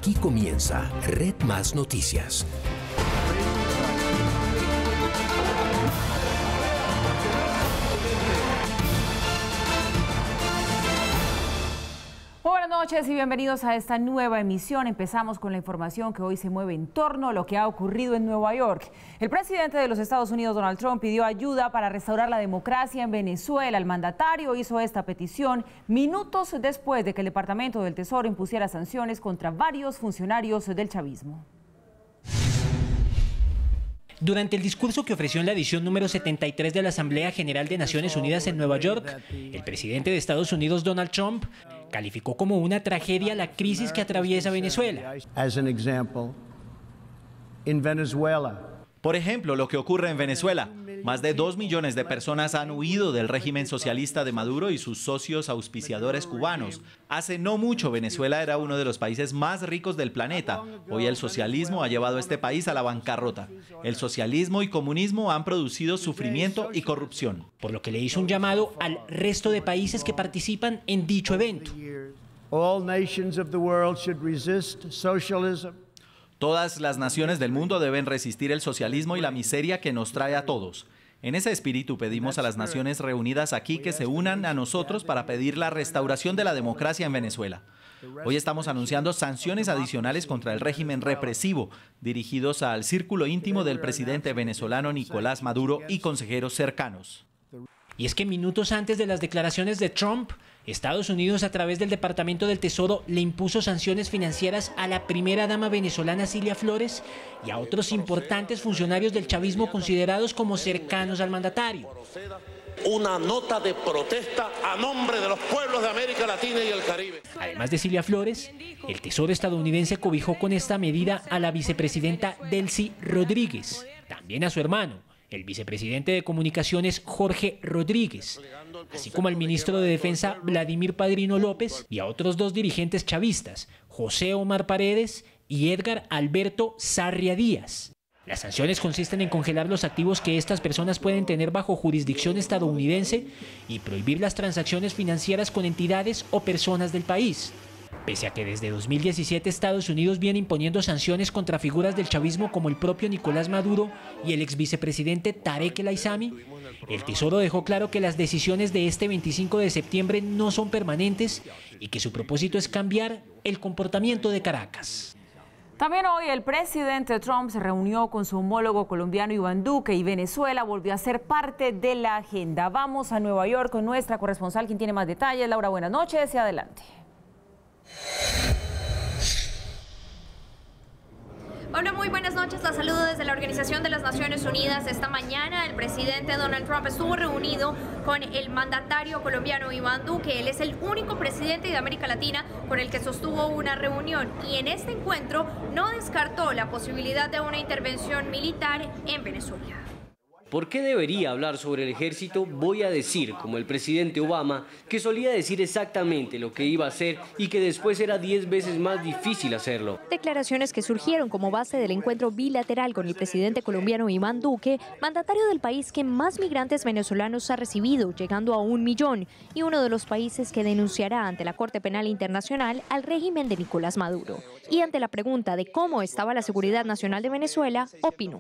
Aquí comienza Red Más Noticias. Buenas noches y bienvenidos a esta nueva emisión. Empezamos con la información que hoy se mueve en torno a lo que ha ocurrido en Nueva York. El presidente de los Estados Unidos, Donald Trump, pidió ayuda para restaurar la democracia en Venezuela. El mandatario hizo esta petición minutos después de que el Departamento del Tesoro impusiera sanciones contra varios funcionarios del chavismo. Durante el discurso que ofreció en la edición número 73 de la Asamblea General de Naciones Unidas en Nueva York, el presidente de Estados Unidos, Donald Trump, calificó como una tragedia la crisis que atraviesa Venezuela. Por ejemplo, lo que ocurre en Venezuela. Más de 2 millones de personas han huido del régimen socialista de Maduro y sus socios auspiciadores cubanos. Hace no mucho, Venezuela era uno de los países más ricos del planeta. Hoy el socialismo ha llevado a este país a la bancarrota. El socialismo y comunismo han producido sufrimiento y corrupción. Por lo que le hizo un llamado al resto de países que participan en dicho evento. Todas las naciones del mundo deben resistir el socialismo y la miseria que nos trae a todos. En ese espíritu pedimos a las naciones reunidas aquí que se unan a nosotros para pedir la restauración de la democracia en Venezuela. Hoy estamos anunciando sanciones adicionales contra el régimen represivo, dirigidos al círculo íntimo del presidente venezolano Nicolás Maduro y consejeros cercanos. Y es que minutos antes de las declaraciones de Trump, Estados Unidos, a través del Departamento del Tesoro, le impuso sanciones financieras a la primera dama venezolana Cilia Flores y a otros importantes funcionarios del chavismo considerados como cercanos al mandatario. Una nota de protesta a nombre de los pueblos de América Latina y el Caribe. Además de Cilia Flores, el Tesoro estadounidense cobijó con esta medida a la vicepresidenta Delcy Rodríguez, también a su hermano, el vicepresidente de Comunicaciones Jorge Rodríguez, así como al ministro de Defensa Vladimir Padrino López y a otros 2 dirigentes chavistas, José Omar Paredes y Edgar Alberto Sarria Díaz. Las sanciones consisten en congelar los activos que estas personas pueden tener bajo jurisdicción estadounidense y prohibir las transacciones financieras con entidades o personas del país. Pese a que desde 2017 Estados Unidos viene imponiendo sanciones contra figuras del chavismo como el propio Nicolás Maduro y el ex vicepresidente Tarek El Aissami, el Tesoro dejó claro que las decisiones de este 25 de septiembre no son permanentes y que su propósito es cambiar el comportamiento de Caracas. También hoy el presidente Trump se reunió con su homólogo colombiano Iván Duque y Venezuela volvió a ser parte de la agenda. Vamos a Nueva York con nuestra corresponsal, quien tiene más detalles. Laura, buenas noches y adelante. Hola, muy buenas noches. La saludo desde la Organización de las Naciones Unidas. Esta mañana el presidente Donald Trump estuvo reunido con el mandatario colombiano Iván Duque. Él es el único presidente de América Latina con el que sostuvo una reunión y en este encuentro no descartó la posibilidad de una intervención militar en Venezuela. ¿Por qué debería hablar sobre el ejército? Voy a decir, como el presidente Obama, que solía decir exactamente lo que iba a hacer y que después era 10 veces más difícil hacerlo. Declaraciones que surgieron como base del encuentro bilateral con el presidente colombiano Iván Duque, mandatario del país que más migrantes venezolanos ha recibido, llegando a 1 millón, y uno de los países que denunciará ante la Corte Penal Internacional al régimen de Nicolás Maduro. Y ante la pregunta de cómo estaba la seguridad nacional de Venezuela, opinó: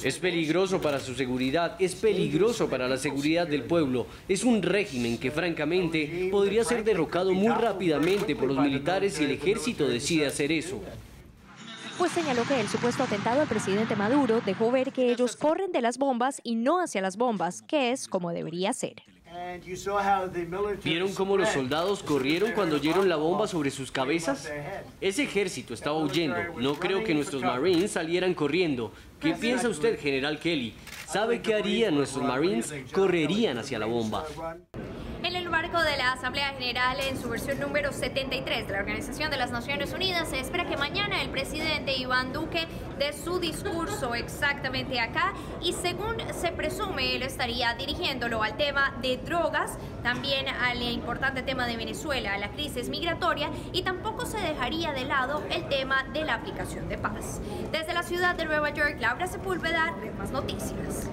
es peligroso para su seguridad, es peligroso para la seguridad del pueblo. Es un régimen que francamente podría ser derrocado muy rápidamente por los militares si el ejército decide hacer eso. Pues señaló que el supuesto atentado al presidente Maduro dejó ver que ellos corren de las bombas y no hacia las bombas, que es como debería ser. ¿Vieron cómo los soldados corrieron cuando oyeron la bomba sobre sus cabezas? Ese ejército estaba huyendo. No creo que nuestros Marines salieran corriendo. ¿Qué piensa usted, General Kelly? ¿Sabe qué harían nuestros Marines? Correrían hacia la bomba. En el marco de la Asamblea General, en su versión número 73 de la Organización de las Naciones Unidas, se espera que mañana el presidente Iván Duque dé su discurso exactamente acá y según se presume, él estaría dirigiéndolo al tema de drogas, también al importante tema de Venezuela, a la crisis migratoria y tampoco se dejaría de lado el tema de la aplicación de paz. Desde la ciudad de Nueva York, Laura Sepúlveda, Red Más Noticias.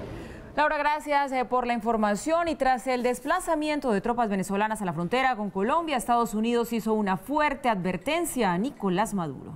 Laura, gracias por la información. Y tras el desplazamiento de tropas venezolanas a la frontera con Colombia, Estados Unidos hizo una fuerte advertencia a Nicolás Maduro.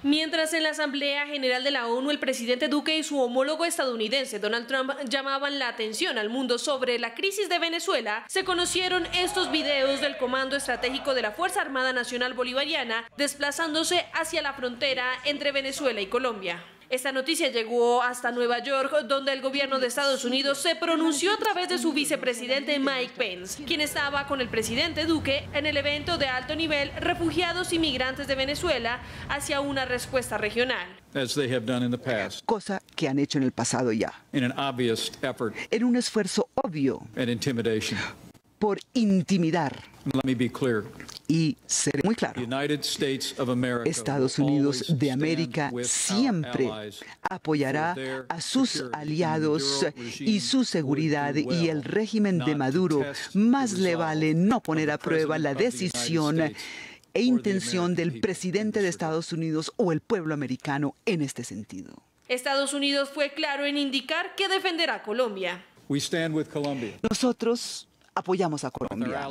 Mientras en la Asamblea General de la ONU el presidente Duque y su homólogo estadounidense Donald Trump llamaban la atención al mundo sobre la crisis de Venezuela, se conocieron estos videos del Comando Estratégico de la Fuerza Armada Nacional Bolivariana desplazándose hacia la frontera entre Venezuela y Colombia. Esta noticia llegó hasta Nueva York, donde el gobierno de Estados Unidos se pronunció a través de su vicepresidente Mike Pence, quien estaba con el presidente Duque en el evento de alto nivel Refugiados y Migrantes de Venezuela hacia una respuesta regional. Cosa que han hecho en el pasado ya. En un esfuerzo obvio por intimidar. Y seré muy claro, Estados Unidos de América siempre apoyará a sus aliados y su seguridad, y el régimen de Maduro más le vale no poner a prueba la decisión e intención del presidente de Estados Unidos o el pueblo americano en este sentido. Estados Unidos fue claro en indicar que defenderá a Colombia. Nosotros apoyamos a Colombia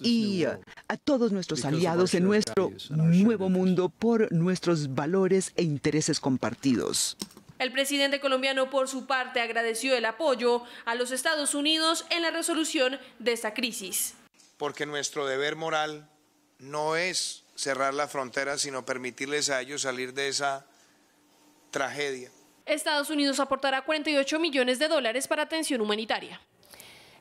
y a todos nuestros aliados en nuestro nuevo mundo por nuestros valores e intereses compartidos. El presidente colombiano, por su parte, agradeció el apoyo a los Estados Unidos en la resolución de esta crisis. Porque nuestro deber moral no es cerrar la frontera, sino permitirles a ellos salir de esa tragedia. Estados Unidos aportará $48 millones para atención humanitaria.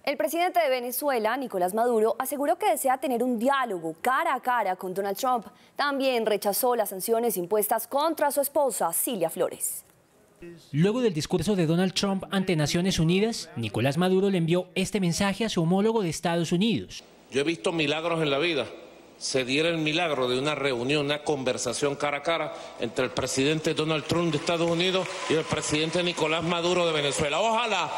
El presidente de Venezuela, Nicolás Maduro, aseguró que desea tener un diálogo cara a cara con Donald Trump. También rechazó las sanciones impuestas contra su esposa, Cilia Flores. Luego del discurso de Donald Trump ante Naciones Unidas, Nicolás Maduro le envió este mensaje a su homólogo de Estados Unidos. Yo he visto milagros en la vida. Se diera el milagro de una reunión, una conversación cara a cara entre el presidente Donald Trump de Estados Unidos y el presidente Nicolás Maduro de Venezuela. ¡Ojalá!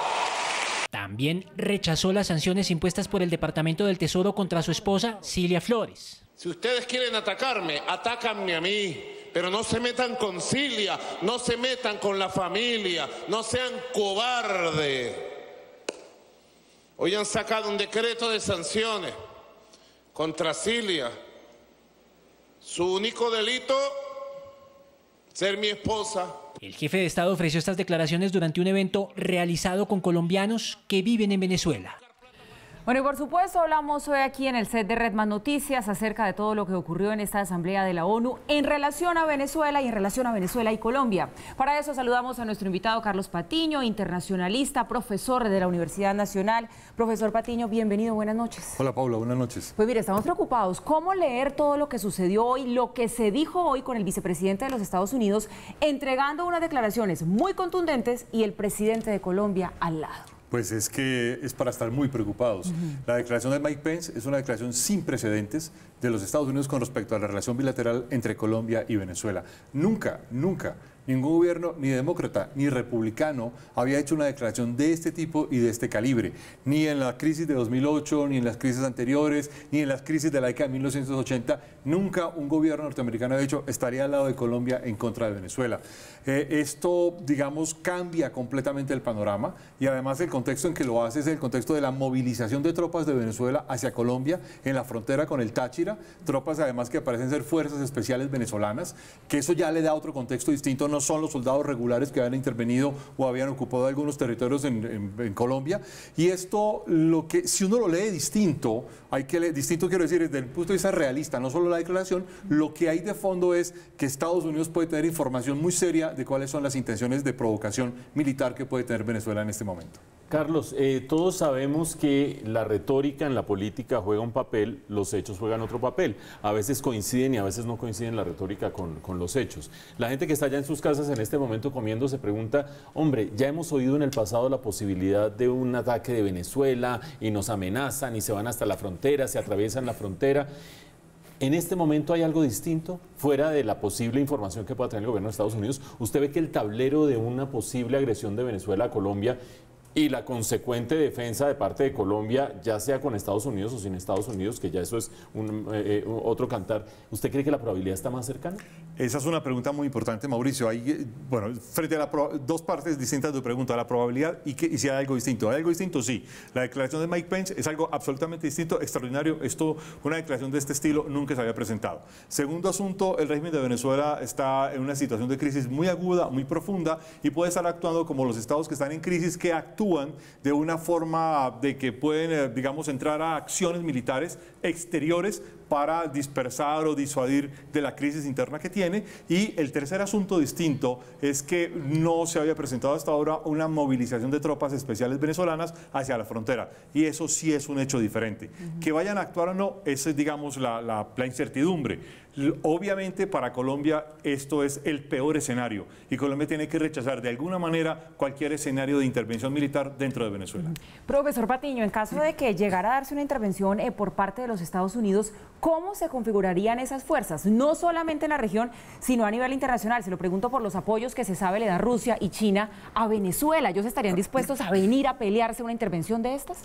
También rechazó las sanciones impuestas por el Departamento del Tesoro contra su esposa, Cilia Flores. Si ustedes quieren atacarme, atácanme a mí, pero no se metan con Cilia, no se metan con la familia, no sean cobardes. Hoy han sacado un decreto de sanciones contra Cilia. Su único delito, ser mi esposa. El jefe de Estado ofreció estas declaraciones durante un evento realizado con colombianos que viven en Venezuela. Bueno, y por supuesto hablamos hoy aquí en el set de Red Más Noticias acerca de todo lo que ocurrió en esta Asamblea de la ONU en relación a Venezuela y Colombia. Para eso saludamos a nuestro invitado Carlos Patiño, internacionalista, profesor de la Universidad Nacional. Profesor Patiño, bienvenido, buenas noches. Hola Paula, buenas noches. Pues mire, estamos preocupados. ¿Cómo leer todo lo que sucedió hoy, lo que se dijo hoy con el vicepresidente de los Estados Unidos entregando unas declaraciones muy contundentes y el presidente de Colombia al lado? Pues es que es para estar muy preocupados. La declaración de Mike Pence es una declaración sin precedentes de los Estados Unidos con respecto a la relación bilateral entre Colombia y Venezuela. Nunca, ningún gobierno, ni demócrata ni republicano, había hecho una declaración de este tipo y de este calibre. Ni en la crisis de 2008, ni en las crisis anteriores, ni en las crisis de la década de 1980, nunca un gobierno norteamericano ha dicho estaría al lado de Colombia en contra de Venezuela. Esto, digamos, cambia completamente el panorama y además el contexto en que lo hace es el contexto de la movilización de tropas de Venezuela hacia Colombia en la frontera con el Táchira, tropas además que parecen ser fuerzas especiales venezolanas, que eso ya le da otro contexto distinto, no son los soldados regulares que habían intervenido o habían ocupado algunos territorios en Colombia. Y esto, si uno lo lee distinto, distinto quiero decir desde el punto de vista realista, no solo la declaración, lo que hay de fondo es que Estados Unidos puede tener información muy seria de cuáles son las intenciones de provocación militar que puede tener Venezuela en este momento. Carlos, todos sabemos que la retórica en la política juega un papel, los hechos juegan otro papel. A veces coinciden y a veces no coinciden la retórica con los hechos. La gente que está allá en sus casas en este momento comiendo se pregunta, hombre, ya hemos oído en el pasado la posibilidad de un ataque de Venezuela y nos amenazan y se van hasta la frontera, se atraviesan la frontera. ¿En este momento hay algo distinto, fuera de la posible información que pueda tener el gobierno de Estados Unidos? ¿Usted ve que el tablero de una posible agresión de Venezuela a Colombia y la consecuente defensa de parte de Colombia, ya sea con Estados Unidos o sin Estados Unidos, que ya eso es otro cantar, ¿usted cree que la probabilidad está más cercana? Esa es una pregunta muy importante, Mauricio. Hay, bueno, frente a dos partes distintas de tu pregunta, la probabilidad y si hay algo distinto. ¿Hay algo distinto? Sí. La declaración de Mike Pence es algo absolutamente distinto, extraordinario. Una declaración de este estilo nunca se había presentado. Segundo asunto, el régimen de Venezuela está en una situación de crisis muy aguda, muy profunda, y puede estar actuando como los estados que están en crisis, que actúan de una forma de que pueden, digamos, entrar a acciones militares exteriores para dispersar o disuadir de la crisis interna que tiene. Y el tercer asunto distinto es que no se había presentado hasta ahora una movilización de tropas especiales venezolanas hacia la frontera, y eso sí es un hecho diferente. Que vayan a actuar o no, esa es, digamos, la incertidumbre. Obviamente para Colombia esto es el peor escenario, y Colombia tiene que rechazar de alguna manera cualquier escenario de intervención militar dentro de Venezuela. Profesor Patiño, en caso de que llegara a darse una intervención por parte de los Estados Unidos, ¿cómo se configurarían esas fuerzas? No solamente en la región, sino a nivel internacional. Se lo pregunto por los apoyos que se sabe le da Rusia y China a Venezuela. ¿Ellos estarían dispuestos a venir a pelearse una intervención de estas?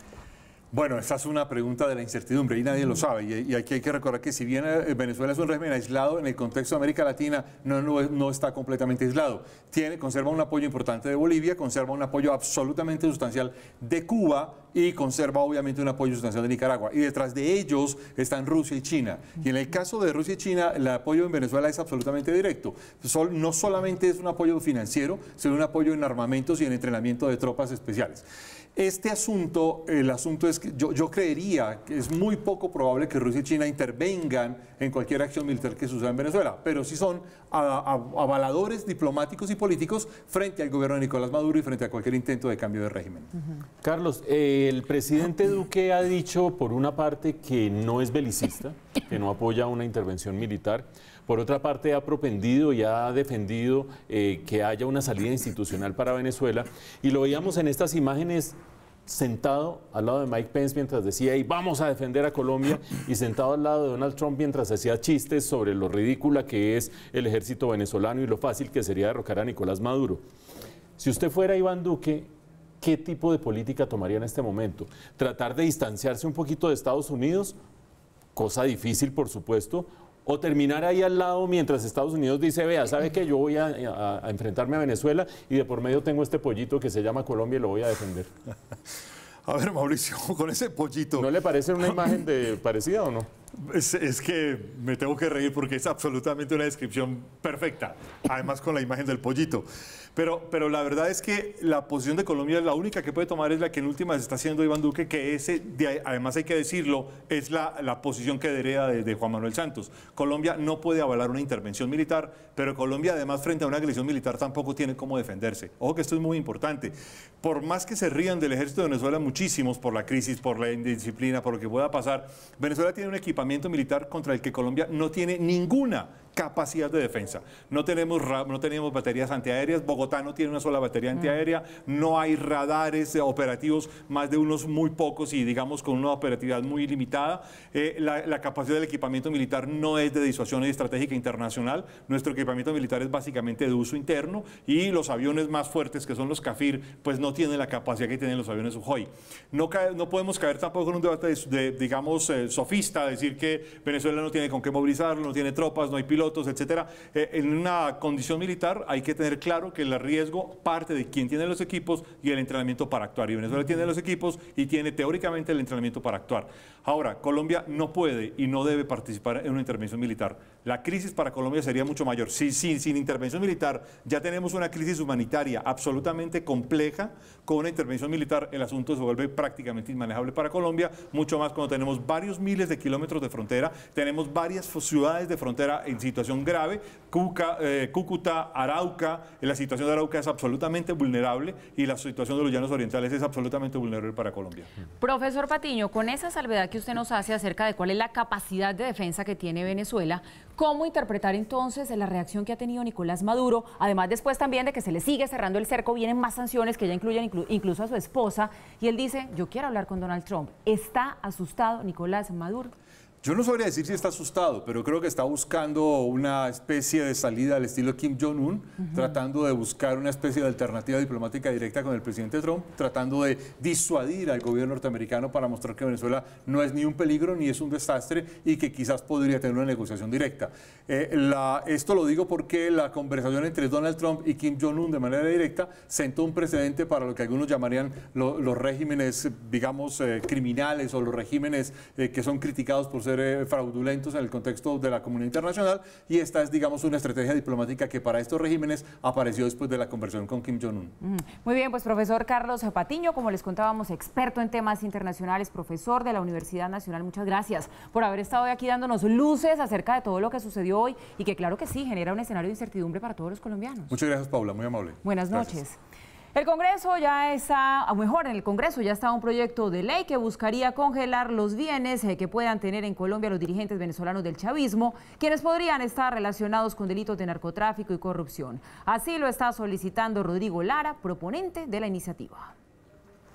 Bueno, esa es una pregunta de la incertidumbre y nadie lo sabe. Y aquí hay que recordar que si bien Venezuela es un régimen aislado, en el contexto de América Latina no está completamente aislado. Conserva un apoyo importante de Bolivia, conserva un apoyo absolutamente sustancial de Cuba y conserva obviamente un apoyo sustancial de Nicaragua. Y detrás de ellos están Rusia y China. Y en el caso de Rusia y China, el apoyo en Venezuela es absolutamente directo. No solamente es un apoyo financiero, sino un apoyo en armamentos y en entrenamiento de tropas especiales. Este asunto, el asunto es que yo creería que es muy poco probable que Rusia y China intervengan en cualquier acción militar que suceda en Venezuela, pero sí son avaladores diplomáticos y políticos frente al gobierno de Nicolás Maduro y frente a cualquier intento de cambio de régimen. Carlos, el presidente Duque ha dicho, por una parte, que no es belicista, que no apoya una intervención militar. Por otra parte, ha propendido y ha defendido que haya una salida institucional para Venezuela. Y lo veíamos en estas imágenes sentado al lado de Mike Pence mientras decía, y vamos a defender a Colombia, y sentado al lado de Donald Trump mientras hacía chistes sobre lo ridícula que es el ejército venezolano y lo fácil que sería derrocar a Nicolás Maduro. Si usted fuera Iván Duque, ¿qué tipo de política tomaría en este momento? ¿Tratar de distanciarse un poquito de Estados Unidos? Cosa difícil, por supuesto. ¿O terminar ahí al lado mientras Estados Unidos dice, vea, ¿sabe qué? Yo voy a enfrentarme a Venezuela y de por medio tengo este pollito que se llama Colombia y lo voy a defender? A ver, Mauricio, con ese pollito... ¿No le parece una imagen parecida o no? Es que me tengo que reír porque es absolutamente una descripción perfecta, además con la imagen del pollito. Pero la verdad es que la posición de Colombia, la única que puede tomar es la que en últimas está haciendo Iván Duque, que además hay que decirlo, es la posición que hereda de Juan Manuel Santos. Colombia no puede avalar una intervención militar, pero Colombia además frente a una agresión militar tampoco tiene cómo defenderse. Ojo que esto es muy importante. Por más que se rían del ejército de Venezuela muchísimos por la crisis, por la indisciplina, por lo que pueda pasar, Venezuela tiene un equipamiento militar contra el que Colombia no tiene ninguna capacidad de defensa. No tenemos baterías antiaéreas, Bogotá no tiene una sola batería antiaérea, no hay radares operativos, más de unos muy pocos y digamos con una operatividad muy limitada. La capacidad del equipamiento militar no es de disuasión estratégica internacional, nuestro equipamiento militar es básicamente de uso interno y los aviones más fuertes que son los Kafir pues no tienen la capacidad que tienen los aviones Sukhoi. No podemos caer tampoco en un debate digamos sofista, decir que Venezuela no tiene con qué movilizarlo, no tiene tropas, no hay pilotos, etcétera. En una condición militar hay que tener claro que el riesgo parte de quien tiene los equipos y el entrenamiento para actuar. Y Venezuela tiene los equipos y tiene teóricamente el entrenamiento para actuar. Ahora, Colombia no puede y no debe participar en una intervención militar. La crisis para Colombia sería mucho mayor. Sin intervención militar ya tenemos una crisis humanitaria absolutamente compleja. Con una intervención militar el asunto se vuelve prácticamente inmanejable para Colombia, mucho más cuando tenemos varios miles de kilómetros de frontera, tenemos varias ciudades de frontera en situación grave, Cúcuta, Arauca. La situación de Arauca es absolutamente vulnerable y la situación de los llanos orientales es absolutamente vulnerable para Colombia. Profesor Patiño, con esa salvedad que usted nos hace acerca de cuál es la capacidad de defensa que tiene Venezuela, ¿cómo interpretar entonces la reacción que ha tenido Nicolás Maduro? Además, después también de que se le sigue cerrando el cerco, vienen más sanciones que ya incluyen incluso a su esposa, y él dice, yo quiero hablar con Donald Trump. ¿Está asustado Nicolás Maduro? Yo no sabría decir si está asustado, pero creo que está buscando una especie de salida al estilo Kim Jong-un, tratando de buscar una especie de alternativa diplomática directa con el presidente Trump, tratando de disuadir al gobierno norteamericano para mostrar que Venezuela no es ni un peligro ni es un desastre y que quizás podría tener una negociación directa. Esto lo digo porque la conversación entre Donald Trump y Kim Jong-un de manera directa sentó un precedente para lo que algunos llamarían los regímenes, digamos, criminales o los regímenes que son criticados por ser fraudulentos en el contexto de la comunidad internacional, y esta es, digamos, una estrategia diplomática que para estos regímenes apareció después de la conversación con Kim Jong-un. Muy bien, pues profesor Carlos Patiño, como les contábamos, experto en temas internacionales, profesor de la Universidad Nacional, muchas gracias por haber estado hoy aquí dándonos luces acerca de todo lo que sucedió hoy y que claro que sí, genera un escenario de incertidumbre para todos los colombianos. Muchas gracias, Paula, muy amable. Buenas noches. El Congreso ya está, o mejor, en el Congreso ya está un proyecto de ley que buscaría congelar los bienes que puedan tener en Colombia los dirigentes venezolanos del chavismo, quienes podrían estar relacionados con delitos de narcotráfico y corrupción. Así lo está solicitando Rodrigo Lara, proponente de la iniciativa.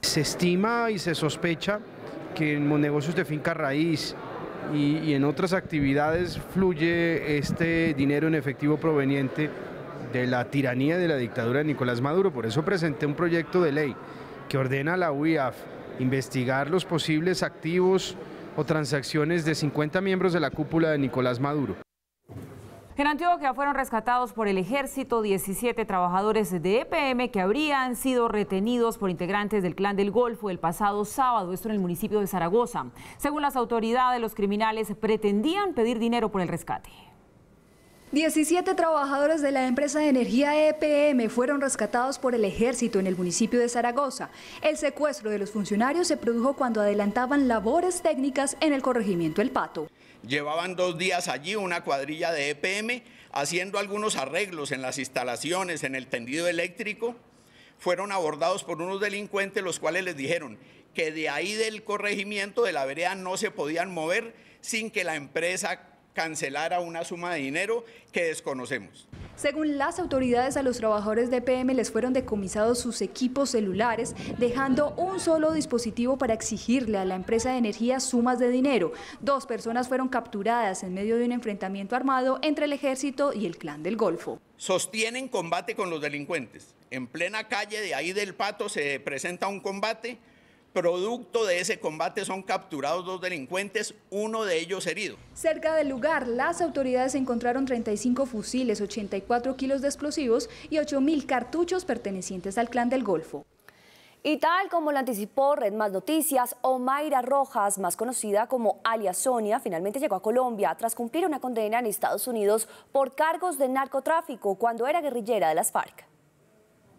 Se estima y se sospecha que en negocios de finca raíz y en otras actividades fluye este dinero en efectivo proveniente de la tiranía de la dictadura de Nicolás Maduro. Por eso presenté un proyecto de ley que ordena a la UIAF investigar los posibles activos o transacciones de 50 miembros de la cúpula de Nicolás Maduro. En Antioquia fueron rescatados por el ejército 17 trabajadores de EPM que habrían sido retenidos por integrantes del Clan del Golfo el pasado sábado, esto en el municipio de Zaragoza. Según las autoridades, los criminales pretendían pedir dinero por el rescate. 17 trabajadores de la empresa de energía EPM fueron rescatados por el ejército en el municipio de Zaragoza. El secuestro de los funcionarios se produjo cuando adelantaban labores técnicas en el corregimiento El Pato. Llevaban 2 días allí una cuadrilla de EPM haciendo algunos arreglos en las instalaciones, en el tendido eléctrico. Fueron abordados por unos delincuentes, los cuales les dijeron que de ahí del corregimiento de la vereda no se podían mover sin que la empresa cancelara una suma de dinero que desconocemos. Según las autoridades, a los trabajadores de EPM les fueron decomisados sus equipos celulares, dejando un solo dispositivo para exigirle a la empresa de energía sumas de dinero. 2 personas fueron capturadas en medio de un enfrentamiento armado entre el ejército y el Clan del Golfo. Sostienen combate con los delincuentes. En plena calle de ahí del Pato se presenta un combate. Producto de ese combate son capturados 2 delincuentes, uno de ellos herido. Cerca del lugar, las autoridades encontraron 35 fusiles, 84 kilos de explosivos y 8.000 cartuchos pertenecientes al Clan del Golfo. Y tal como lo anticipó Red Más Noticias, Omaira Rojas, más conocida como alias Sonia, finalmente llegó a Colombia tras cumplir una condena en Estados Unidos por cargos de narcotráfico cuando era guerrillera de las FARC.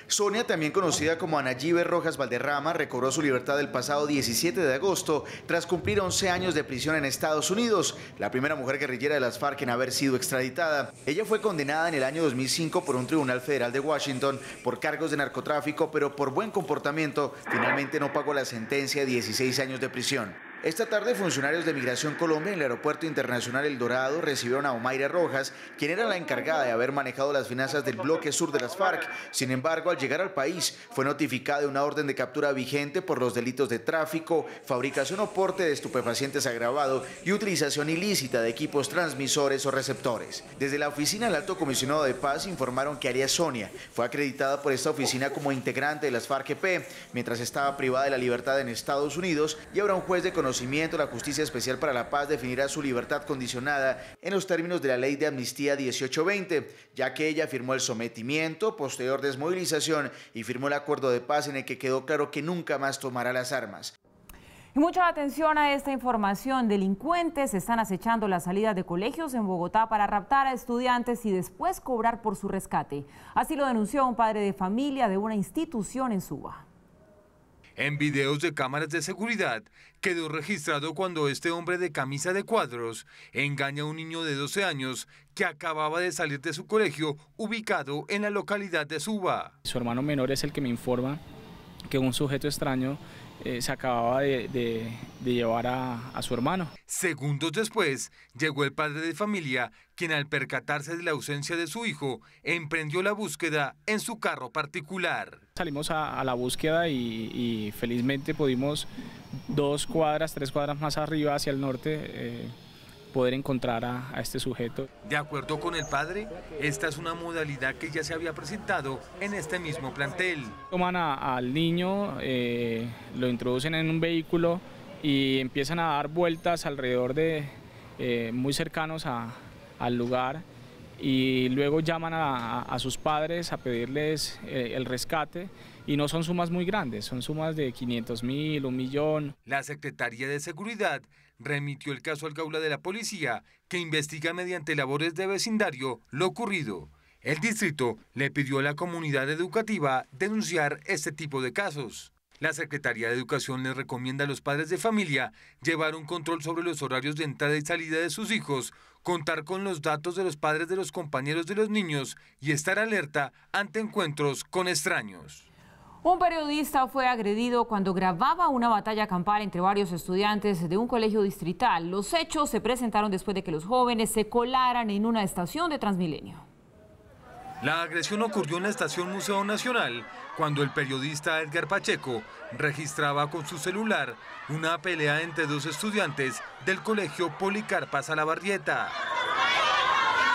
Sonia, también conocida como Anayibe Rojas Valderrama, recobró su libertad el pasado 17 de agosto tras cumplir 11 años de prisión en Estados Unidos, la primera mujer guerrillera de las FARC en haber sido extraditada. Ella fue condenada en el año 2005 por un tribunal federal de Washington por cargos de narcotráfico, pero por buen comportamiento finalmente no pagó la sentencia de 16 años de prisión. Esta tarde, funcionarios de Migración Colombia en el Aeropuerto Internacional El Dorado recibieron a Omaira Rojas, quien era la encargada de haber manejado las finanzas del bloque sur de las FARC. Sin embargo, al llegar al país, fue notificada de una orden de captura vigente por los delitos de tráfico, fabricación o porte de estupefacientes agravado y utilización ilícita de equipos transmisores o receptores. Desde la oficina del Alto Comisionado de Paz informaron que Arias Sonia fue acreditada por esta oficina como integrante de las FARC-EP, mientras estaba privada de la libertad en Estados Unidos, y ahora un juez de conocimiento la Justicia Especial para la Paz definirá su libertad condicionada en los términos de la Ley de Amnistía 1820, ya que ella firmó el sometimiento, posterior desmovilización y firmó el acuerdo de paz en el que quedó claro que nunca más tomará las armas. Y mucha atención a esta información. Delincuentes están acechando las salidas de colegios en Bogotá para raptar a estudiantes y después cobrar por su rescate. Así lo denunció un padre de familia de una institución en Suba. En videos de cámaras de seguridad quedó registrado cuando este hombre de camisa de cuadros engaña a un niño de 12 años que acababa de salir de su colegio ubicado en la localidad de Suba. Su hermano menor es el que me informa que un sujeto extraño se acababa de llevar a su hermano. Segundos después, llegó el padre de familia, quien al percatarse de la ausencia de su hijo, emprendió la búsqueda en su carro particular. Salimos a la búsqueda y felizmente pudimos 2 cuadras, 3 cuadras más arriba hacia el norte poder encontrar a este sujeto. De acuerdo con el padre, esta es una modalidad que ya se había presentado en este mismo plantel. Toman al niño, lo introducen en un vehículo y empiezan a dar vueltas alrededor muy cercanos al lugar, y luego llaman a sus padres a pedirles el rescate, y no son sumas muy grandes, son sumas de 500.000, 1 millón. La Secretaría de Seguridad remitió el caso al Gaula de la Policía, que investiga mediante labores de vecindario lo ocurrido. El distrito le pidió a la comunidad educativa denunciar este tipo de casos. La Secretaría de Educación les recomienda a los padres de familia llevar un control sobre los horarios de entrada y salida de sus hijos, contar con los datos de los padres de los compañeros de los niños y estar alerta ante encuentros con extraños. Un periodista fue agredido cuando grababa una batalla campal entre varios estudiantes de un colegio distrital. Los hechos se presentaron después de que los jóvenes se colaran en una estación de Transmilenio. La agresión ocurrió en la estación Museo Nacional, cuando el periodista Edgar Pacheco registraba con su celular una pelea entre dos estudiantes del colegio Policarpa Salabarrieta.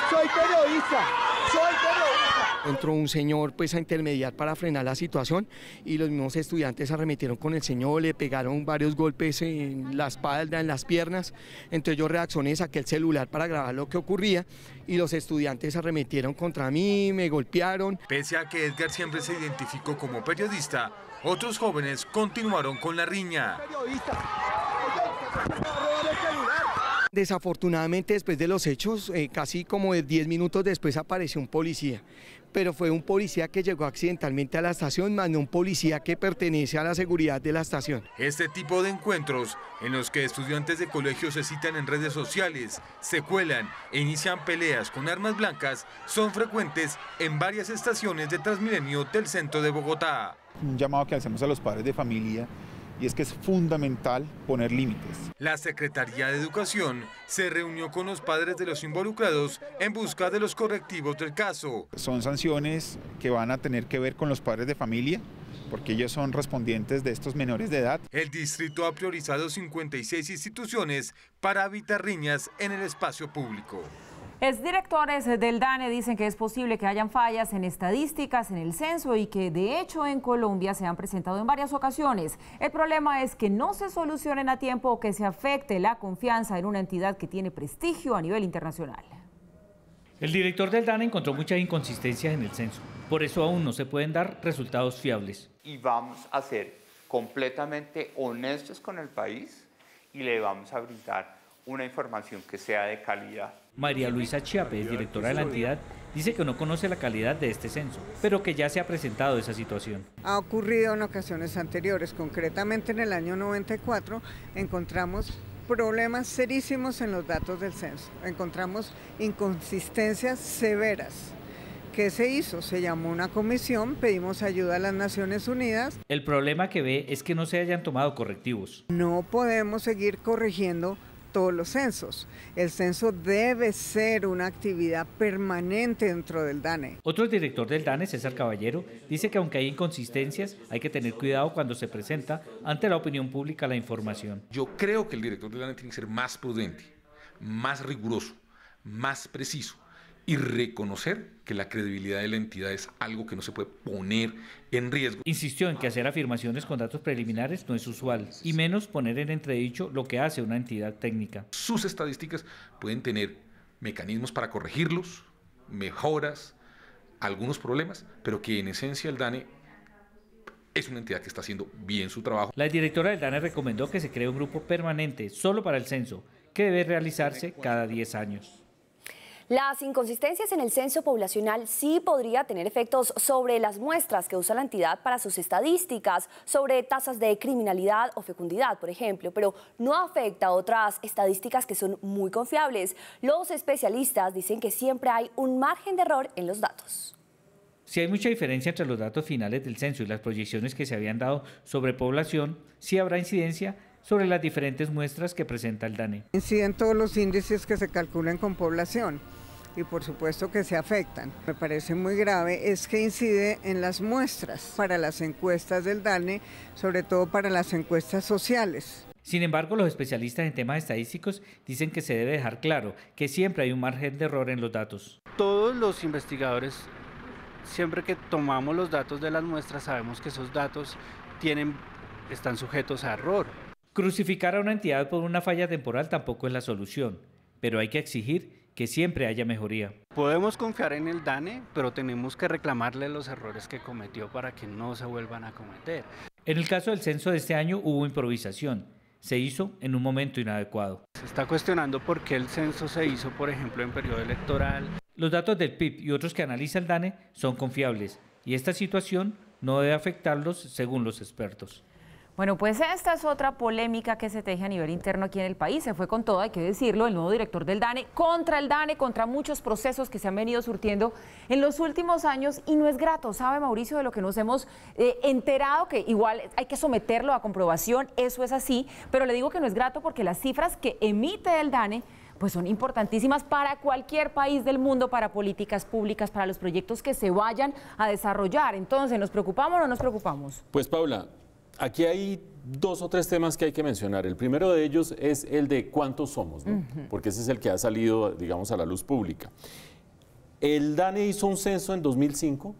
¡Soy periodista! ¡Soy periodista! Entró un señor pues a intermediar para frenar la situación, y los mismos estudiantes arremetieron con el señor, le pegaron varios golpes en la espalda, en las piernas. Entonces yo reaccioné, saqué el celular para grabar lo que ocurría, y los estudiantes arremetieron contra mí, me golpearon. Pese a que Edgar siempre se identificó como periodista, otros jóvenes continuaron con la riña. Desafortunadamente, después de los hechos, casi como 10 minutos después apareció un policía, pero fue un policía que llegó accidentalmente a la estación, más no un policía que pertenece a la seguridad de la estación. Este tipo de encuentros, en los que estudiantes de colegios se citan en redes sociales, se cuelan e inician peleas con armas blancas, son frecuentes en varias estaciones de Transmilenio del centro de Bogotá. Un llamado que hacemos a los padres de familia, y es que es fundamental poner límites. La Secretaría de Educación se reunió con los padres de los involucrados en busca de los correctivos del caso. Son sanciones que van a tener que ver con los padres de familia, porque ellos son respondientes de estos menores de edad. El distrito ha priorizado 56 instituciones para evitar riñas en el espacio público. Exdirectores del DANE dicen que es posible que hayan fallas en estadísticas en el censo y que de hecho en Colombia se han presentado en varias ocasiones. El problema es que no se solucionen a tiempo o que se afecte la confianza en una entidad que tiene prestigio a nivel internacional. El director del DANE encontró muchas inconsistencias en el censo. Por eso aún no se pueden dar resultados fiables. Y vamos a ser completamente honestos con el país y le vamos a brindar una información que sea de calidad. María Luisa Chiape, directora de la entidad, dice que no conoce la calidad de este censo, pero que ya se ha presentado esa situación. Ha ocurrido en ocasiones anteriores, concretamente en el año 94, encontramos problemas serísimos en los datos del censo, encontramos inconsistencias severas. ¿Qué se hizo? Se llamó una comisión, pedimos ayuda a las Naciones Unidas. El problema que ve es que no se hayan tomado correctivos. No podemos seguir corrigiendo todos los censos. El censo debe ser una actividad permanente dentro del DANE. Otro director del DANE, César Caballero, dice que aunque hay inconsistencias, hay que tener cuidado cuando se presenta ante la opinión pública la información. Yo creo que el director del DANE tiene que ser más prudente, más riguroso, más preciso y reconocer que la credibilidad de la entidad es algo que no se puede poner en riesgo. Insistió en que hacer afirmaciones con datos preliminares no es usual, y menos poner en entredicho lo que hace una entidad técnica. Sus estadísticas pueden tener mecanismos para corregirlos, mejoras, algunos problemas, pero que en esencia el DANE es una entidad que está haciendo bien su trabajo. La directora del DANE recomendó que se cree un grupo permanente solo para el censo, que debe realizarse cada 10 años. Las inconsistencias en el censo poblacional sí podría tener efectos sobre las muestras que usa la entidad para sus estadísticas, sobre tasas de criminalidad o fecundidad, por ejemplo, pero no afecta a otras estadísticas que son muy confiables. Los especialistas dicen que siempre hay un margen de error en los datos. Si hay mucha diferencia entre los datos finales del censo y las proyecciones que se habían dado sobre población, sí habrá incidencia sobre las diferentes muestras que presenta el DANE. Inciden todos los índices que se calculan con población y por supuesto que se afectan. Me parece muy grave es que incide en las muestras para las encuestas del DANE, sobre todo para las encuestas sociales. Sin embargo, los especialistas en temas estadísticos dicen que se debe dejar claro que siempre hay un margen de error en los datos. Todos los investigadores, siempre que tomamos los datos de las muestras, sabemos que esos datos están sujetos a error. Crucificar a una entidad por una falla temporal tampoco es la solución, pero hay que exigir que siempre haya mejoría. Podemos confiar en el DANE, pero tenemos que reclamarle los errores que cometió para que no se vuelvan a cometer. En el caso del censo de este año hubo improvisación. Se hizo en un momento inadecuado. Se está cuestionando por qué el censo se hizo, por ejemplo, en periodo electoral. Los datos del PIB y otros que analiza el DANE son confiables y esta situación no debe afectarlos según los expertos. Bueno, pues esta es otra polémica que se teje a nivel interno aquí en el país. Se fue con todo, hay que decirlo, el nuevo director del DANE, contra muchos procesos que se han venido surtiendo en los últimos años y no es grato. Sabe, Mauricio, de lo que nos hemos enterado, que igual hay que someterlo a comprobación, eso es así, pero le digo que no es grato porque las cifras que emite el DANE pues son importantísimas para cualquier país del mundo, para políticas públicas, para los proyectos que se vayan a desarrollar. Entonces, ¿nos preocupamos o no nos preocupamos? Pues, Paula, aquí hay 2 o 3 temas que hay que mencionar. El primero de ellos es el de cuántos somos, ¿no? Porque ese es el que ha salido, digamos, a la luz pública. El DANE hizo un censo en 2005.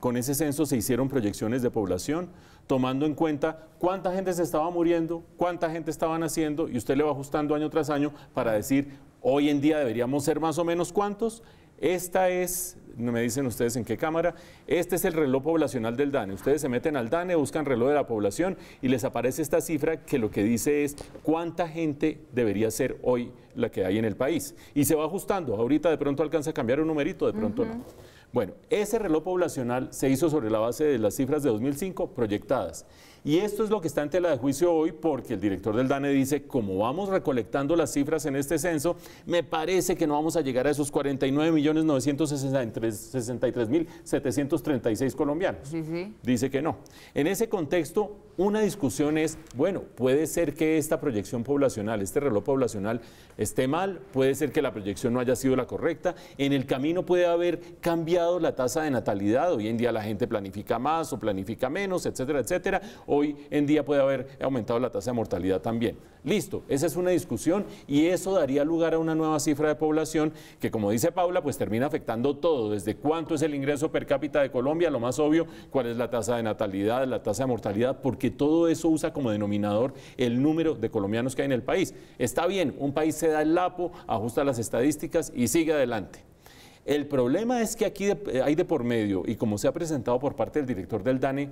Con ese censo se hicieron proyecciones de población, tomando en cuenta cuánta gente se estaba muriendo, cuánta gente estaba naciendo, y usted le va ajustando año tras año para decir, hoy en día deberíamos ser más o menos cuántos. Esta es, me dicen ustedes en qué cámara, este es el reloj poblacional del DANE. Ustedes se meten al DANE, buscan reloj de la población y les aparece esta cifra que lo que dice es cuánta gente debería ser hoy la que hay en el país. Y se va ajustando, ahorita de pronto alcanza a cambiar un numerito, de pronto no. Bueno, ese reloj poblacional se hizo sobre la base de las cifras de 2005 proyectadas. Y esto es lo que está en tela de juicio hoy porque el director del DANE dice, como vamos recolectando las cifras en este censo, me parece que no vamos a llegar a esos 49.963.736 colombianos. Sí. Dice que no. En ese contexto, una discusión es, bueno, puede ser que esta proyección poblacional, este reloj poblacional esté mal, puede ser que la proyección no haya sido la correcta, en el camino puede haber cambiado la tasa de natalidad, hoy en día la gente planifica más o planifica menos, etcétera, etcétera. Hoy en día puede haber aumentado la tasa de mortalidad también. Listo, esa es una discusión y eso daría lugar a una nueva cifra de población que, como dice Paula, pues termina afectando todo, desde cuánto es el ingreso per cápita de Colombia, lo más obvio, cuál es la tasa de natalidad, la tasa de mortalidad, porque todo eso usa como denominador el número de colombianos que hay en el país. Está bien, un país se da el lapo, ajusta las estadísticas y sigue adelante. El problema es que aquí hay de por medio, y como se ha presentado por parte del director del DANE,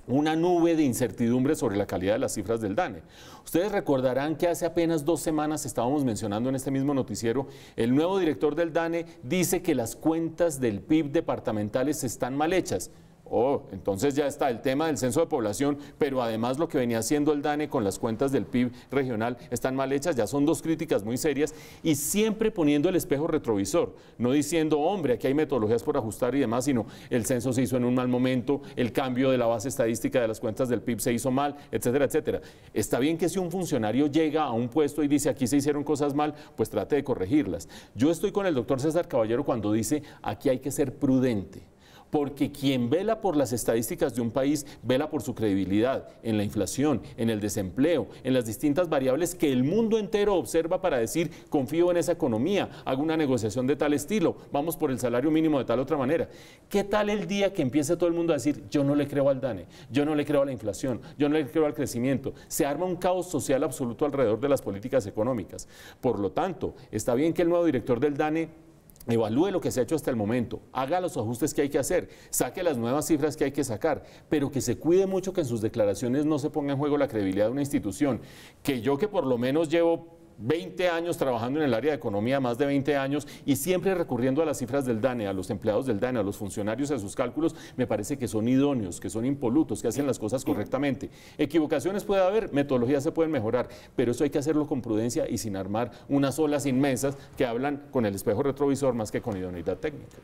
una nube de incertidumbre sobre la calidad de las cifras del DANE. Ustedes recordarán que hace apenas 2 semanas estábamos mencionando en este mismo noticiero, el nuevo director del DANE dice que las cuentas del PIB departamentales están mal hechas. Oh, entonces ya está el tema del censo de población, pero además lo que venía haciendo el DANE con las cuentas del PIB regional están mal hechas, ya son 2 críticas muy serias y siempre poniendo el espejo retrovisor, no diciendo, hombre, aquí hay metodologías por ajustar y demás, sino el censo se hizo en un mal momento, el cambio de la base estadística de las cuentas del PIB se hizo mal, etcétera, etcétera. Está bien que si un funcionario llega a un puesto y dice, aquí se hicieron cosas mal, pues trate de corregirlas. Yo estoy con el doctor César Caballero cuando dice, aquí hay que ser prudente. Porque quien vela por las estadísticas de un país, vela por su credibilidad en la inflación, en el desempleo, en las distintas variables que el mundo entero observa para decir, confío en esa economía, hago una negociación de tal estilo, vamos por el salario mínimo de tal otra manera. ¿Qué tal el día que empiece todo el mundo a decir, yo no le creo al DANE, yo no le creo a la inflación, yo no le creo al crecimiento? Se arma un caos social absoluto alrededor de las políticas económicas. Por lo tanto, está bien que el nuevo director del DANE evalúe lo que se ha hecho hasta el momento, haga los ajustes que hay que hacer, saque las nuevas cifras que hay que sacar, pero que se cuide mucho que en sus declaraciones no se ponga en juego la credibilidad de una institución, que yo que por lo menos llevo 20 años trabajando en el área de economía, más de 20 años, y siempre recurriendo a las cifras del DANE, a los empleados del DANE, a los funcionarios, a sus cálculos, me parece que son idóneos, que son impolutos, que hacen las cosas correctamente. Equivocaciones puede haber, metodologías se pueden mejorar, pero eso hay que hacerlo con prudencia y sin armar unas olas inmensas que hablan con el espejo retrovisor más que con idoneidad técnica.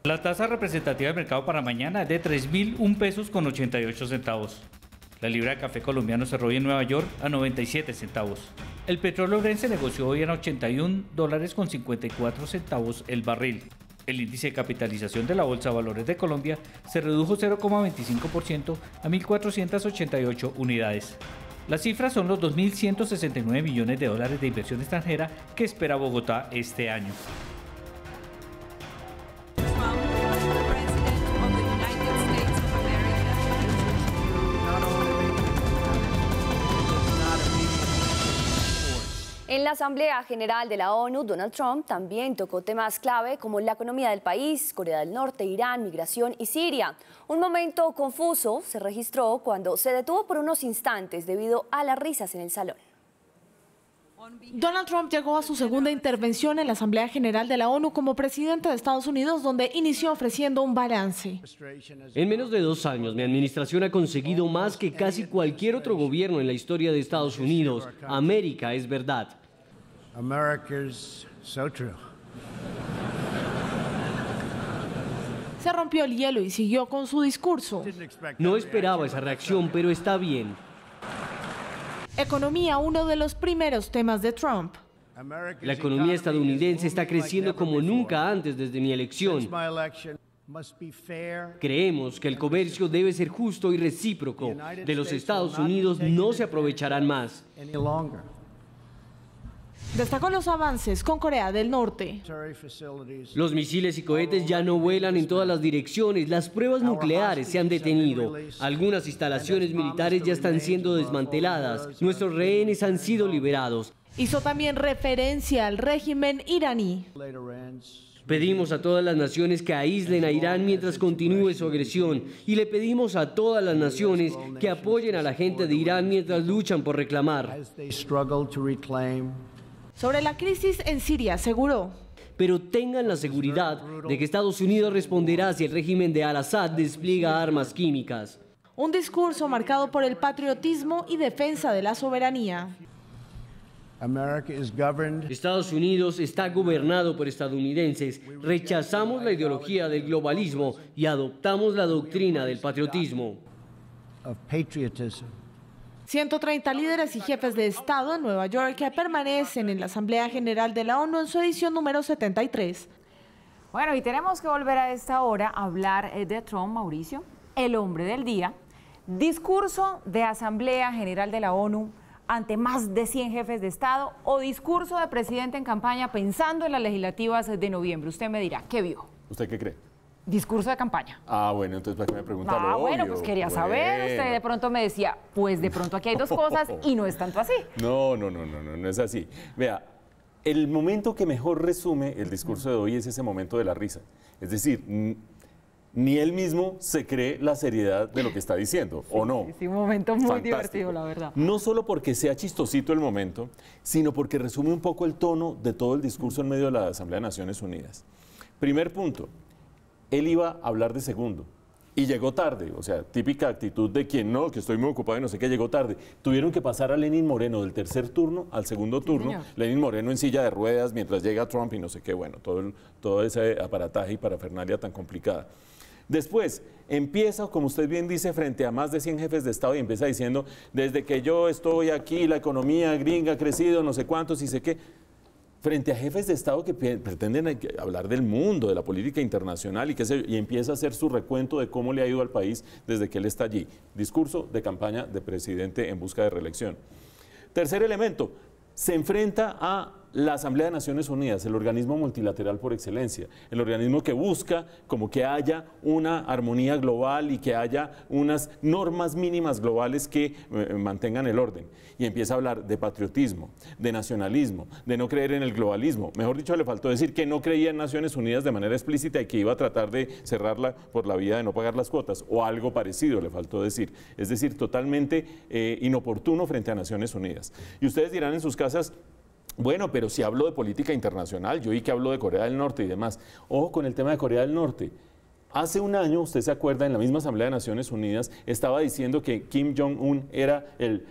La tasa representativa del mercado para mañana es de 3.001 pesos con 88 centavos. La libra de café colombiano cerró hoy en Nueva York a 97 centavos. El petróleo Brent se negoció hoy en $81 con 54 centavos el barril. El índice de capitalización de la Bolsa de Valores de Colombia se redujo 0,25% a 1.488 unidades. La cifra son los 2.169 millones de dólares de inversión extranjera que espera Bogotá este año. En la Asamblea General de la ONU, Donald Trump también tocó temas clave como la economía del país, Corea del Norte, Irán, migración y Siria. Un momento confuso se registró cuando se detuvo por unos instantes debido a las risas en el salón. Donald Trump llegó a su segunda intervención en la Asamblea General de la ONU como presidente de Estados Unidos, donde inició ofreciendo un balance. En menos de 2 años, mi administración ha conseguido más que casi cualquier otro gobierno en la historia de Estados Unidos. América es verdad. America's so true. Se rompió el hielo y siguió con su discurso. No esperaba esa reacción, pero está bien. Economía, uno de los primeros temas de Trump. La economía estadounidense está creciendo como nunca antes desde mi elección. Creemos que el comercio debe ser justo y recíproco. De los Estados Unidos no se aprovecharán más. Destacó los avances con Corea del Norte. Los misiles y cohetes ya no vuelan en todas las direcciones. Las pruebas nucleares se han detenido. Algunas instalaciones militares ya están siendo desmanteladas. Nuestros rehenes han sido liberados. Hizo también referencia al régimen iraní. Pedimos a todas las naciones que aíslen a Irán mientras continúe su agresión. Y le pedimos a todas las naciones que apoyen a la gente de Irán mientras luchan por reclamar. Sobre la crisis en Siria aseguró: pero tengan la seguridad de que Estados Unidos responderá si el régimen de Al-Assad despliega armas químicas. Un discurso marcado por el patriotismo y defensa de la soberanía. Estados Unidos está gobernado por estadounidenses. Rechazamos la ideología del globalismo y adoptamos la doctrina del patriotismo. 130 líderes y jefes de Estado en Nueva York que permanecen en la Asamblea General de la ONU en su edición número 73. Bueno, y tenemos que volver a esta hora a hablar de Trump, Mauricio, el hombre del día. Discurso de Asamblea General de la ONU ante más de 100 jefes de Estado o discurso de presidente en campaña pensando en las legislativas de noviembre. Usted me dirá, ¿qué vio? ¿Usted qué cree? Discurso de campaña. Ah, bueno, entonces ¿para qué me pregunta lo bueno, obvio? pues quería saber. Usted de pronto me decía, pues de pronto aquí hay dos cosas y no es tanto así. No es así. Vea, el momento que mejor resume el discurso de hoy es ese momento de la risa. Es decir, ni él mismo se cree la seriedad de lo que está diciendo, ¿o no? Sí, un momento muy divertido, la verdad. No solo porque sea chistosito el momento, sino porque resume un poco el tono de todo el discurso en medio de la Asamblea de Naciones Unidas. Primer punto. Él iba a hablar de segundo y llegó tarde, o sea, típica actitud de quien no, que estoy muy ocupado y no sé qué, llegó tarde. Tuvieron que pasar a Lenín Moreno del tercer turno al segundo turno, señor. Lenín Moreno en silla de ruedas mientras llega Trump y no sé qué, bueno, todo ese aparataje y parafernalia tan complicada. Después, empieza, como usted bien dice, frente a más de 100 jefes de Estado y empieza diciendo, desde que yo estoy aquí, la economía gringa ha crecido, no sé cuántos y sé qué. Frente a jefes de Estado que pretenden hablar del mundo, de la política internacional y empieza a hacer su recuento de cómo le ha ido al país desde que él está allí. Discurso de campaña de presidente en busca de reelección. Tercer elemento, se enfrenta a la Asamblea de Naciones Unidas, el organismo multilateral por excelencia, el organismo que busca como que haya una armonía global y que haya unas normas mínimas globales que mantengan el orden. Y empieza a hablar de patriotismo, de nacionalismo, de no creer en el globalismo. Mejor dicho, le faltó decir que no creía en Naciones Unidas de manera explícita y que iba a tratar de cerrarla por la vía de no pagar las cuotas, o algo parecido le faltó decir. Es decir, totalmente inoportuno frente a Naciones Unidas. Y ustedes dirán en sus casas, bueno, pero si hablo de política internacional, yo oí que hablo de Corea del Norte y demás. Ojo con el tema de Corea del Norte. Hace un año, usted se acuerda, en la misma Asamblea de Naciones Unidas, estaba diciendo que Kim Jong-un era el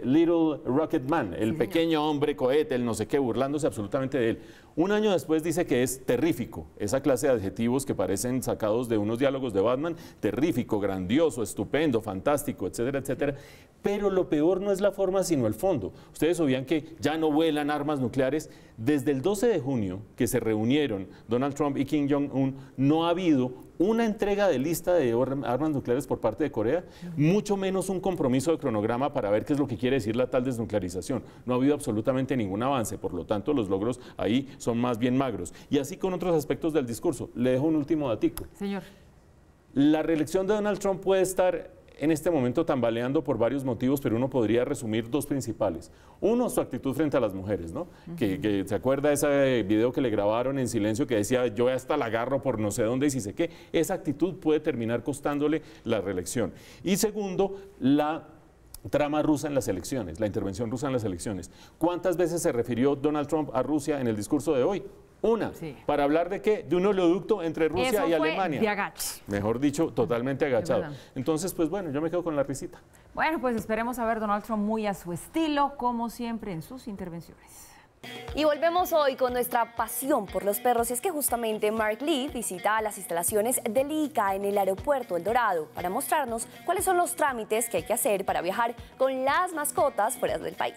Little Rocket Man, el pequeño hombre cohete, el no sé qué, burlándose absolutamente de él. Un año después dice que es terrífico, esa clase de adjetivos que parecen sacados de unos diálogos de Batman, terrífico, grandioso, estupendo, fantástico, etcétera, etcétera. Pero lo peor no es la forma, sino el fondo. Ustedes sabían que ya no vuelan armas nucleares. Desde el 12 de junio, que se reunieron Donald Trump y Kim Jong-un, no ha habido una entrega de lista de armas nucleares por parte de Corea, mucho menos un compromiso de cronograma para ver qué es lo que quiere decir la tal desnuclearización. No ha habido absolutamente ningún avance, por lo tanto los logros ahí son más bien magros. Y así con otros aspectos del discurso. Le dejo un último datico. Señor. La reelección de Donald Trump puede estar en este momento tambaleando por varios motivos, pero uno podría resumir dos principales. Uno, su actitud frente a las mujeres, ¿no? Que se acuerda ese video que le grabaron en silencio que decía yo hasta la agarro por no sé dónde y si sé qué. Esa actitud puede terminar costándole la reelección. Y segundo, la trama rusa en las elecciones, la intervención rusa en las elecciones. ¿Cuántas veces se refirió Donald Trump a Rusia en el discurso de hoy? Una, ¿para hablar de qué? De un oleoducto entre Rusia y Alemania. De agachos. Mejor dicho, totalmente agachado. Entonces, pues bueno, yo me quedo con la risita. Bueno, pues esperemos a ver Donald Trump muy a su estilo, como siempre en sus intervenciones. Y volvemos hoy con nuestra pasión por los perros, y es que justamente Mark Lee visita las instalaciones del ICA en el aeropuerto El Dorado para mostrarnos cuáles son los trámites que hay que hacer para viajar con las mascotas fuera del país.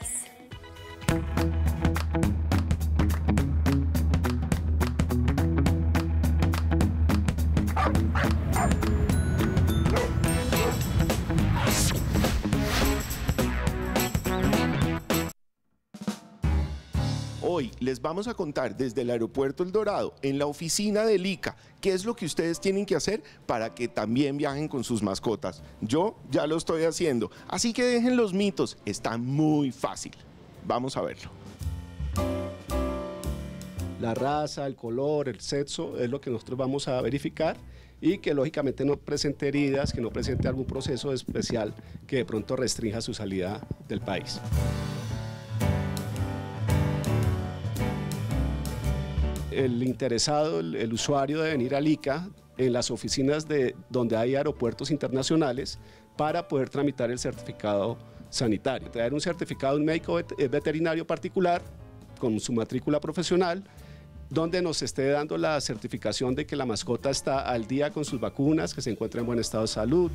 Hoy les vamos a contar desde el aeropuerto El Dorado, en la oficina del ICA, qué es lo que ustedes tienen que hacer para que también viajen con sus mascotas. Yo ya lo estoy haciendo, así que dejen los mitos, está muy fácil. Vamos a verlo. La raza, el color, el sexo es lo que nosotros vamos a verificar y que lógicamente no presente heridas, que no presente algún proceso especial que de pronto restrinja su salida del país. El interesado, el usuario debe venir al ICA en las oficinas donde hay aeropuertos internacionales para poder tramitar el certificado sanitario. Traer un certificado de un médico veterinario particular con su matrícula profesional, donde nos esté dando la certificación de que la mascota está al día con sus vacunas, que se encuentra en buen estado de salud.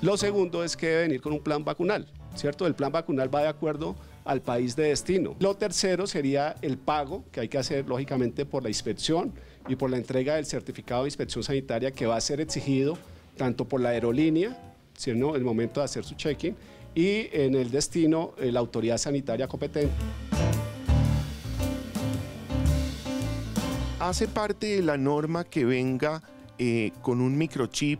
Lo segundo es que debe venir con un plan vacunal, ¿cierto? El plan vacunal va de acuerdo al país de destino. Lo tercero sería el pago que hay que hacer lógicamente por la inspección y por la entrega del certificado de inspección sanitaria que va a ser exigido tanto por la aerolínea, ¿sí, no?, en el momento de hacer su check-in, y en el destino la autoridad sanitaria competente. ¿Hace parte de la norma que venga con un microchip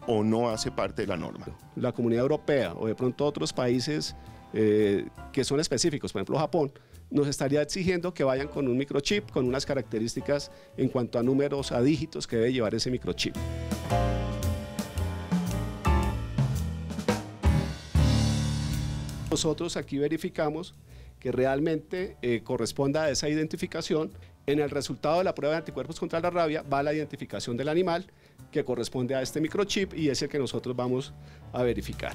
o no hace parte de la norma? La Comunidad Europea o de pronto otros países que son específicos, por ejemplo Japón, nos estaría exigiendo que vayan con un microchip, con unas características en cuanto a números, a dígitos que debe llevar ese microchip. Nosotros aquí verificamos que realmente corresponda a esa identificación. En el resultado de la prueba de anticuerpos contra la rabia va la identificación del animal que corresponde a este microchip y es el que nosotros vamos a verificar.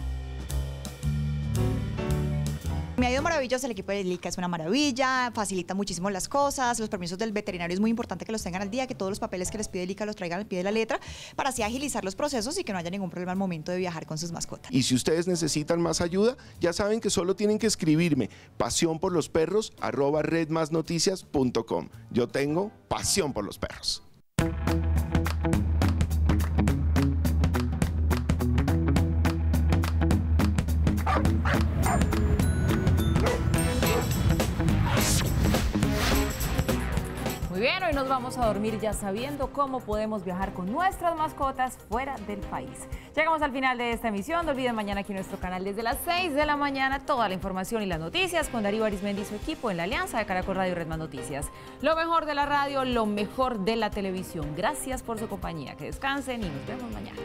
Me ha ido maravilloso, el equipo de ICA es una maravilla, facilita muchísimo las cosas, los permisos del veterinario es muy importante que los tengan al día, que todos los papeles que les pide el ICA los traigan al pie de la letra para así agilizar los procesos y que no haya ningún problema al momento de viajar con sus mascotas. Y si ustedes necesitan más ayuda, ya saben que solo tienen que escribirme pasionporlosperros@redmasnoticias.com. Yo tengo pasión por los perros. Muy bien, hoy nos vamos a dormir ya sabiendo cómo podemos viajar con nuestras mascotas fuera del país. Llegamos al final de esta emisión. No olviden mañana aquí en nuestro canal desde las 6 de la mañana toda la información y las noticias con Darío Arismendi y su equipo en la alianza de Caracol Radio y Red Más Noticias. Lo mejor de la radio, lo mejor de la televisión. Gracias por su compañía. Que descansen y nos vemos mañana.